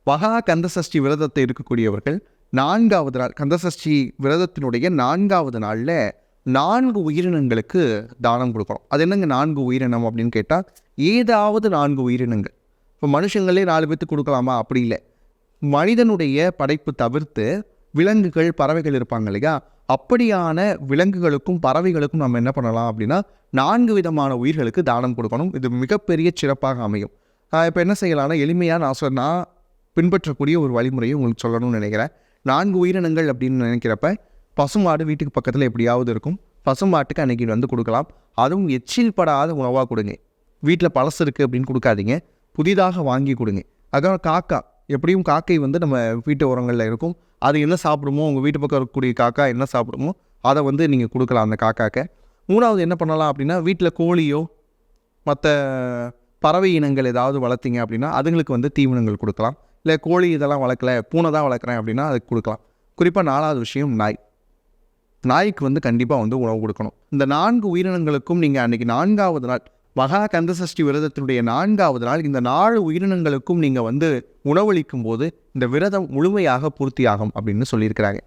மகா கந்தசஷ்டி விரதத்தை இருக்கக்கூடியவர்கள் 4வது நாள் கந்தசஷ்டி விரதத்தினுடைய 4வது நாளில் 4 உயிரினங்களுக்கு தானம் கொடுக்குறோம். அது என்னங்க 4 உயிரினம் அப்படின்னு கேட்டால், ஏதாவது 4 உயிரினங்கள். இப்போ மனுஷங்களே 4 பேர்த்துக்கு கொடுக்கலாமா? அப்படி இல்லை. மனிதனுடைய படைப்பு தவிர்த்து விலங்குகள், பறவைகள் இருப்பாங்க இல்லையா? அப்படியான விலங்குகளுக்கும் பறவைகளுக்கும் நம்ம என்ன பண்ணலாம் அப்படின்னா 4 விதமான உயிர்களுக்கு தானம் கொடுக்கணும். இது மிகப்பெரிய சிறப்பாக அமையும். இப்போ என்ன செய்யலாம்னா, எளிமையாக நான் பின்பற்றக்கூடிய ஒரு வழிமுறையை உங்களுக்கு சொல்லணும்னு நினைக்கிறேன். 4 உயிரினங்கள் அப்படின்னு நினைக்கிறப்ப, பசுமாடு வீட்டுக்கு பக்கத்தில் எப்படியாவது இருக்கும். பசுமாட்டுக்கு அன்றைக்கி வந்து கொடுக்கலாம். அதுவும் எச்சில் படாத உணவாக கொடுங்க. வீட்டில் பழசு இருக்குது அப்படின்னு கொடுக்காதீங்க, புதிதாக வாங்கி கொடுங்க. அதான் காக்கா, எப்படியும் காக்கை வந்து நம்ம வீட்டு உரங்களில் இருக்கும். அது என்ன சாப்பிடுமோ, உங்கள் வீட்டு பக்கம் இருக்கக்கூடிய காக்கா என்ன சாப்பிடுமோ அதை வந்து நீங்கள் கொடுக்கலாம் அந்த காக்காக்க. 3வது என்ன பண்ணலாம் அப்படின்னா, வீட்டில் கோழியோ மற்ற பறவை இனங்கள் ஏதாவது வளர்த்திங்க அப்படின்னா அதுங்களுக்கு வந்து தீவனங்கள் கொடுக்கலாம். இல்லை கோழி இதெல்லாம் வளர்க்கல, பூனை தான் வளர்க்குறேன் அப்படின்னா அதுக்கு கொடுக்கலாம். குறிப்பாக 4வது விஷயம் நாய். நாய்க்கு வந்து கண்டிப்பாக வந்து உணவு கொடுக்கணும். இந்த 4 உயிரினங்களுக்கும் நீங்கள் அன்றைக்கி 4வது நாள் மகா கந்தசஷ்டி விரதத்தினுடைய 4வது நாள் இந்த 4 உயிரினங்களுக்கும் நீங்கள் வந்து உணவளிக்கும் போது இந்த விரதம் முழுமையாக பூர்த்தியாகும் அப்படின்னு சொல்லியிருக்கிறாங்க.